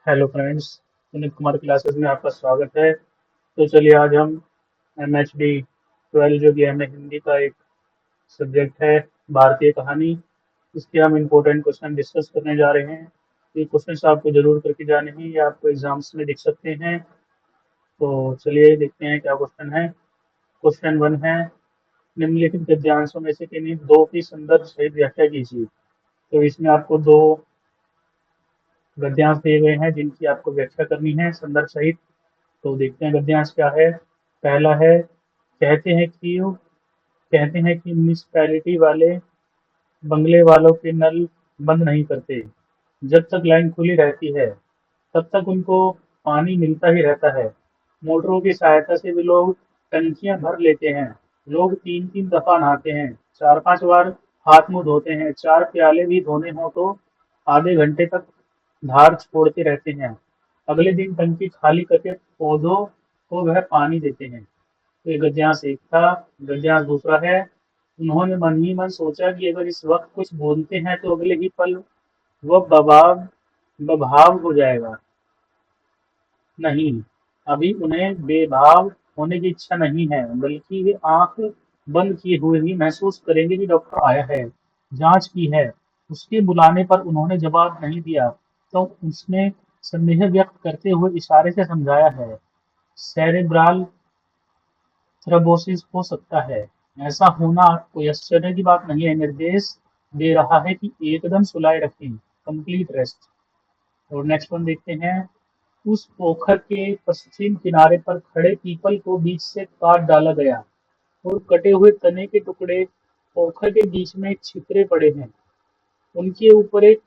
Hello friends, Puneet Kumar classes में आपका स्वागत है। तो चलिए आज हम MHD 12 जो कि हमें हिंदी का एक सब्जेक्ट है, भारतीय कहानी, इसके हम इम्पोर्टेंट क्वेश्चन डिस्कस करने जा रहे हैं। ये क्वेश्चन आपको जरूर करके जाने हैं, ये आपको एग्जाम्स में दिख सकते हैं। तो चलिए देखते हैं क्या क्वेश्चन है। क्वेश्चन 1 है, निम्नलिखित गद्यांशों में से किन्हीं दो की संदर्भ सहित व्याख्या कीजिए। तो इसमें आपको दो गद्यांश दिए गए हैं जिनकी आपको व्याख्या करनी है संदर्भ सहित। तो देखते हैं गद्यांश क्या है। पहला है, कहते हैं कि कहते हैं कि म्यूनिसिपैलिटी वाले बंगले वालों के नल बंद नहीं करते। जब तक लाइन खुली रहती है तब तक उनको पानी मिलता ही रहता है। मोटरों की सहायता से भी लोग टंकियां भर लेते हैं। लोग तीन तीन दफा नहाते हैं, चार पांच बार हाथ मुंह धोते हैं। चार प्याले भी धोने हो तो आधे घंटे तक धार छोड़ते रहते हैं। अगले दिन टंकी खाली करके पौधों को वह पानी देते हैं। तो ये गद्यांश एक था। गद्यांश दूसरा है, उन्होंने मन ही मन सोचा कि अगर इस वक्त कुछ बोलते हैं तो अगले ही पल वह बभाव हो जाएगा। नहीं, अभी उन्हें बेभाव होने की इच्छा नहीं है, बल्कि वे आंख बंद किए हुए ही महसूस करेंगे कि डॉक्टर आया है, जांच की है। उसके बुलाने पर उन्होंने जवाब नहीं दिया तो उसने संदेह व्यक्त करते हुए इशारे से समझाया है, सेरेब्रल थ्रोम्बोसिस हो सकता है। ऐसा होना कोई आश्चर्य की बात नहीं है, निर्देश दे रहा है कि एकदम सुलाए रखें, कंप्लीट रेस्ट। और नेक्स्ट वन देखते हैं, उस पोखर के पश्चिम किनारे पर खड़े पीपल को बीच से काट डाला गया और कटे हुए तने के टुकड़े पोखर के बीच में छितरे पड़े हैं। उनके ऊपर एक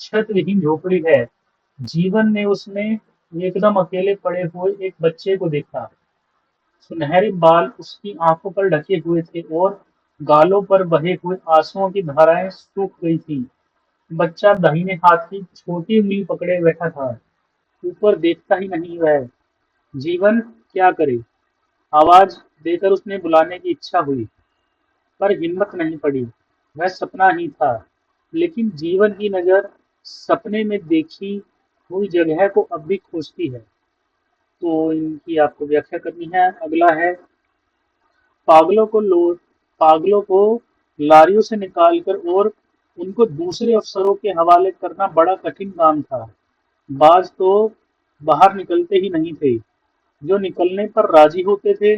छत विहीन झोपड़ी है। जीवन ने उसमें एकदम अकेले पड़े हुए एक बच्चे को देखा। सुनहरे बाल उसकी आंखों पर ढके हुए थे और गालों पर बहे हुए आंसुओं की धाराएं सूख गई थीं। बच्चा दाहिने हाथ की छोटी उंगली पकड़े बैठा था, ऊपर देखता ही नहीं वह। जीवन क्या करे? आवाज देकर उसने बुलाने की इच्छा हुई, पर हिम्मत नहीं पड़ी। वह सपना ही था, लेकिन जीवन की नजर सपने में देखी हुई जगह को अब भी खोजती है। तो इनकी आपको व्याख्या करनी है। अगला है, पागलों को लो पागलों को लारियों से निकालकर और उनको दूसरे अफसरों के हवाले करना बड़ा कठिन काम था। बाज तो बाहर निकलते ही नहीं थे। जो निकलने पर राजी होते थे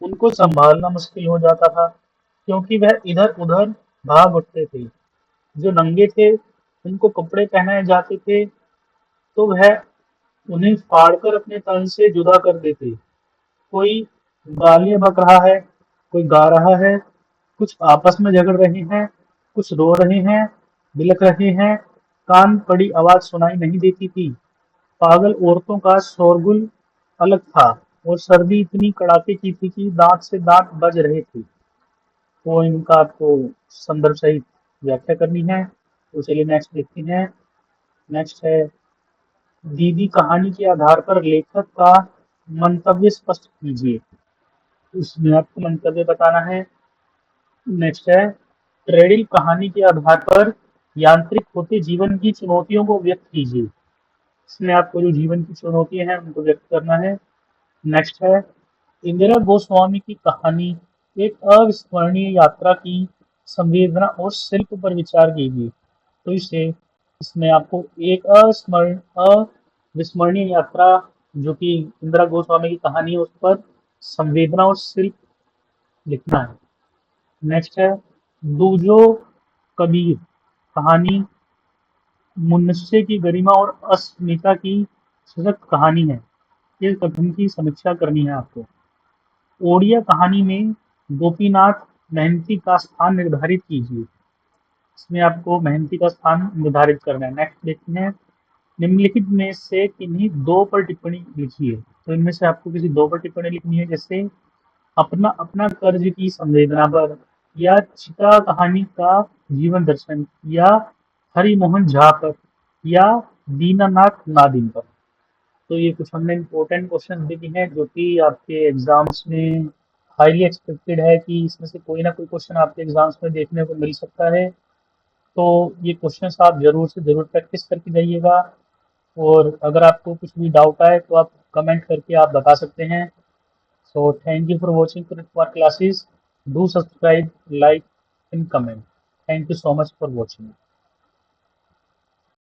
उनको संभालना मुश्किल हो जाता था, क्योंकि वह इधर उधर भाग उठते थे। जो नंगे थे उनको कपड़े पहनाए जाते थे तो वह उन्हें फाड़कर अपने तन से जुदा कर देते। कोई गालियां बक रहा है, कोई गा रहा है, कुछ आपस में झगड़ रहे हैं, कुछ रो रहे हैं, बिलख रहे हैं। कान पड़ी आवाज सुनाई नहीं देती थी। पागल औरतों का शोरगुल अलग था और सर्दी इतनी कड़ाके की थी कि दांत से दांत बज रहे थे। तो इनका आपको संदर्भ सहित व्याख्या करनी है। तो चलिए नेक्स्ट देखते हैं। नेक्स्ट है, दीदी कहानी के आधार पर लेखक का मंतव्य स्पष्ट कीजिए। इसमें आपको मंतव्य बताना है। नेक्स्ट है, ट्रेडिल कहानी के आधार पर यांत्रिक होते जीवन की चुनौतियों को व्यक्त कीजिए। इसमें आपको जो जीवन की चुनौतियां हैं उनको व्यक्त करना है। नेक्स्ट है, इंदिरा गोस्वामी की कहानी एक अविस्मरणीय यात्रा की संवेदना और शिल्प पर विचार कीजिए। तो इसे इसमें आपको एक अविस्मरणीय यात्रा जो कि इंदिरा गोस्वामी की कहानी है उस पर संवेदना और शिल्प लिखना है। नेक्स्ट है, दूजो कबीर कहानी मनुष्य की गरिमा और अस्मिता की सशक्त कहानी है। इस कथन की समीक्षा करनी है आपको। ओडिया कहानी में गोपीनाथ महंती का स्थान निर्धारित कीजिए। इसमें आपको महंती का स्थान निर्धारित करना है। नेक्स्ट देखते हैं, निम्नलिखित में से किन्हीं दो पर टिप्पणी लिखिए। तो इनमें से आपको किसी दो पर टिप्पणी लिखनी है, जैसे अपना अपना कर्ज की संवेदना पर, या चिता कहानी का जीवन दर्शन, या हरिमोहन झा पर, या दीनानाथ नादिम पर। तो ये कुछ हमने इम्पोर्टेंट क्वेश्चन देखे हैं जो कि आपके एग्जाम्स में हाईली एक्सपेक्टेड है कि इसमें से कोई ना कोई क्वेश्चन आपके एग्जाम्स में देखने को मिल सकता है। तो ये क्वेश्चन आप जरूर से जरूर प्रैक्टिस करके जाइएगा। और अगर आपको कुछ भी डाउट आए तो आप कमेंट करके आप बता सकते हैं। So thank you for watching our classes. Do subscribe, like and comment. Thank you so much for watching.